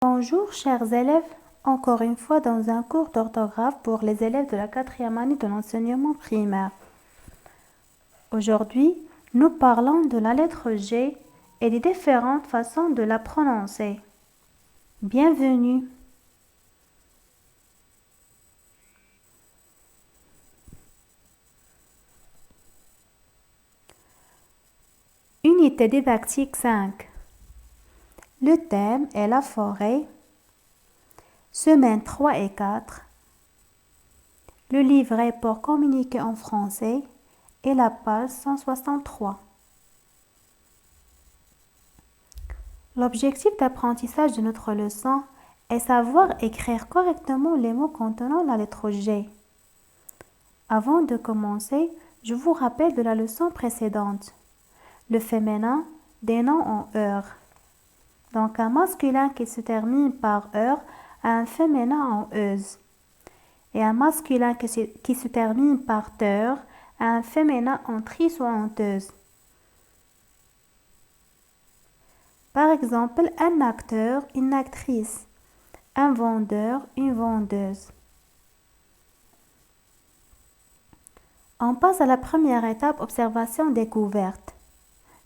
Bonjour chers élèves, encore une fois dans un cours d'orthographe pour les élèves de la 4e année de l'enseignement primaire. Aujourd'hui, nous parlons de la lettre G et des différentes façons de la prononcer. Bienvenue. Unité didactique 5. Le thème est la forêt. Semaine 3 et 4. Le livret pour communiquer en français et la page 163. L'objectif d'apprentissage de notre leçon est savoir écrire correctement les mots contenant la lettre G. Avant de commencer, je vous rappelle de la leçon précédente. Le féminin des noms en heure. Donc un masculin qui se termine par heure a un féminin en euse. Et un masculin qui se termine par teur a un féminin en tris ou en teuse. Par exemple, un acteur, une actrice, un vendeur, une vendeuse. On passe à la première étape, observation découverte.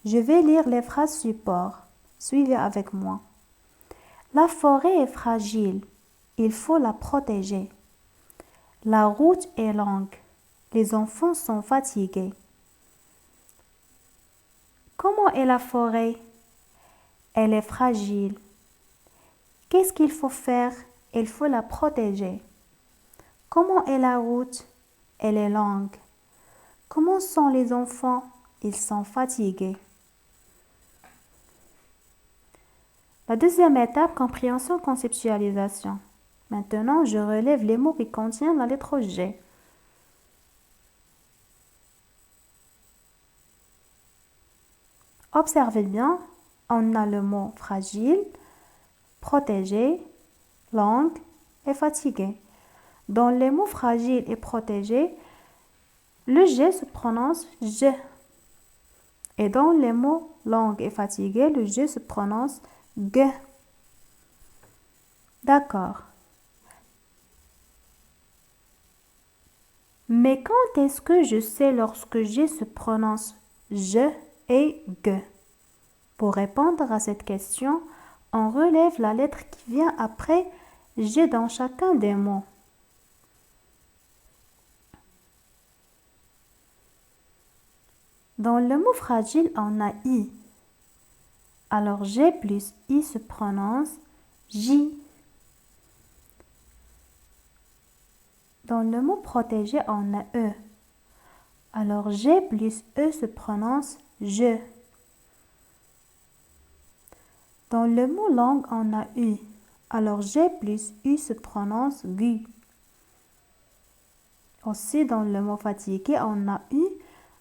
Je vais lire les phrases support. Suivez avec moi. La forêt est fragile. Il faut la protéger. La route est longue. Les enfants sont fatigués. Comment est la forêt? Elle est fragile. Qu'est-ce qu'il faut faire? Il faut la protéger. Comment est la route? Elle est longue. Comment sont les enfants? Ils sont fatigués. La deuxième étape, compréhension, conceptualisation. Maintenant, je relève les mots qui contiennent la lettre G. Observez bien, on a le mot fragile, protégé, longue et fatigué. Dans les mots fragile et protégé, le G se prononce G. Et dans les mots longue et fatigué, le G se prononce G. D'accord. Mais quand est-ce que je sais lorsque G se prononce je et G? Pour répondre à cette question, on relève la lettre qui vient après G dans chacun des mots. Dans le mot fragile, on a I. Alors G plus I se prononce J. Dans le mot protégé, on a E. Alors G plus E se prononce je. Dans le mot langue, on a U. Alors G plus U se prononce GU. Aussi, dans le mot fatigué, on a U.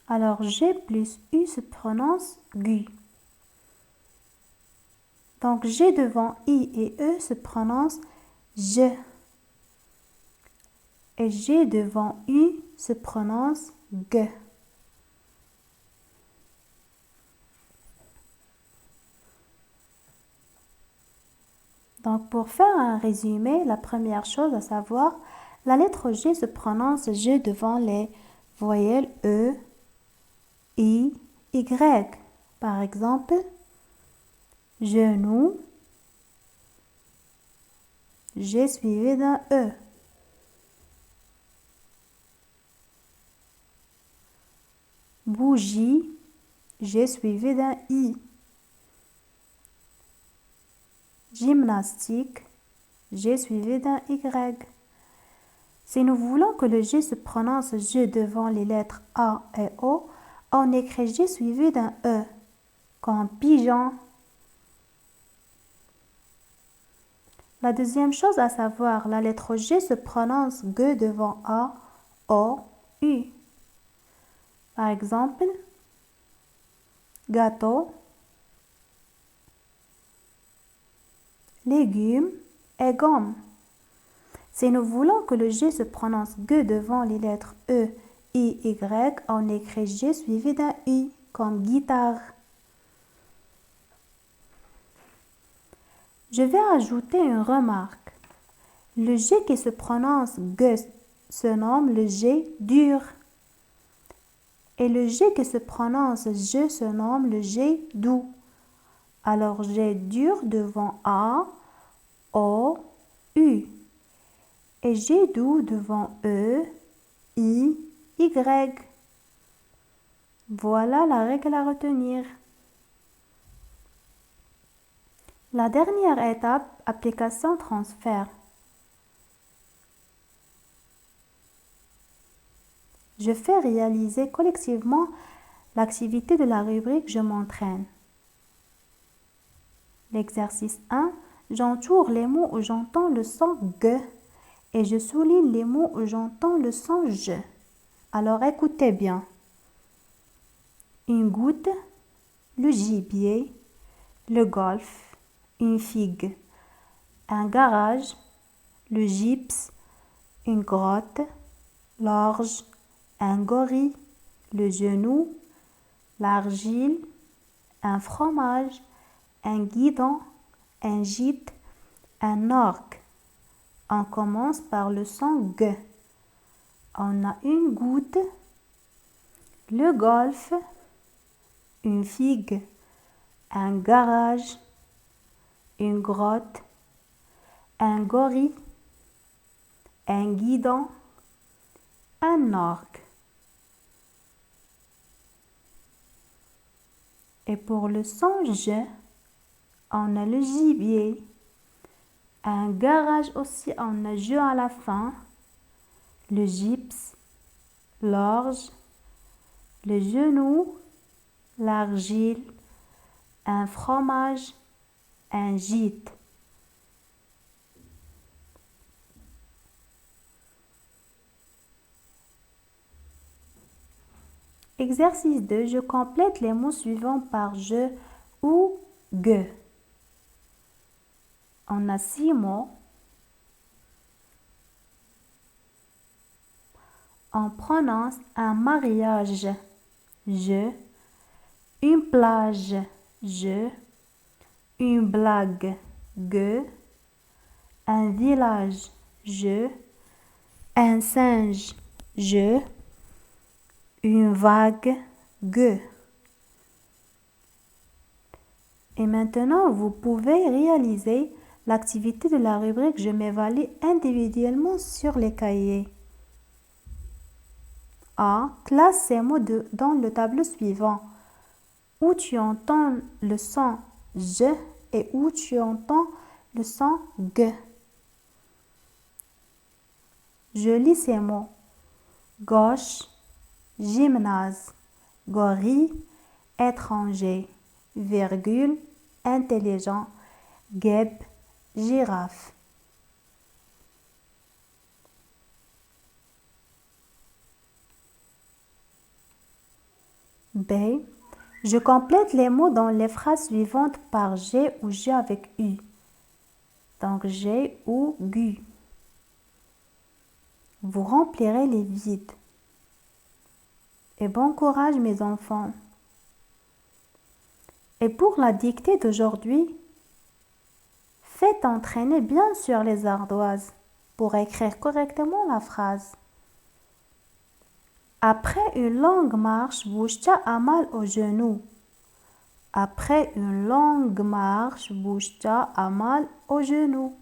Alors G plus U se prononce GU. Donc G devant I et E se prononce je. Et G devant U se prononce G. Donc pour faire un résumé, la première chose à savoir, la lettre G se prononce G devant les voyelles E, I, Y. Par exemple, genou, G suivi d'un E. Bougie, G suivi d'un I. Gymnastique, G suivi d'un Y. Si nous voulons que le G se prononce G devant les lettres A et O, on écrit G suivi d'un E, comme pigeon. La deuxième chose à savoir, la lettre G se prononce G devant A, O, U. Par exemple, gâteau, légumes et gomme. Si nous voulons que le G se prononce G devant les lettres E, I, Y, on écrit G suivi d'un U, comme guitare. Je vais ajouter une remarque. Le G qui se prononce G se nomme le G dur. Et le G qui se prononce je se nomme le G doux. Alors G dur devant A, O, U. Et G doux devant E, I, Y. Voilà la règle à retenir. La dernière étape, application-transfert. Je fais réaliser collectivement l'activité de la rubrique Je m'entraîne. L'exercice 1, j'entoure les mots où j'entends le son G et je souligne les mots où j'entends le son je. Alors écoutez bien. Une goutte, le gibier, le golf, une figue, un garage, le gypse, une grotte, l'orge, un gorille, le genou, l'argile, un fromage, un guidon, un gîte, un orgue. On commence par le son G. On a une goutte, le golf, une figue, un garage, une grotte, un gorille, un guidon, un orgue. Et pour le son je, on a le gibier, un garage aussi, on a je à la fin, le gypse, l'orge, le genou, l'argile, un fromage, un gîte. Exercice 2. Je complète les mots suivants par je ou ge. On a 6 mots. On prononce un mariage, je, une plage, je, une blague, ge, un village, je, un singe, je, une vague, ge. Et maintenant, vous pouvez réaliser l'activité de la rubrique Je m'évalue individuellement sur les cahiers. A. Classe ces mots dans le tableau suivant, où tu entends le son je et où tu entends le son ge. Je lis ces mots. Gauche, gymnase, gorille, étranger, virgule, intelligent, guêpe, girafe. B. Je complète les mots dans les phrases suivantes par G ou G avec U. Donc G ou GU. Vous remplirez les vides. Et bon courage mes enfants. Et pour la dictée d'aujourd'hui, faites entraîner bien sûr les ardoises pour écrire correctement la phrase. Après une longue marche, Bouchta a mal au genou. Après une longue marche, Bouchta a mal au genou.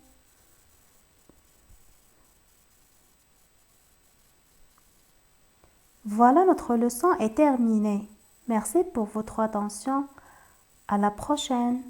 Voilà, notre leçon est terminée. Merci pour votre attention. À la prochaine.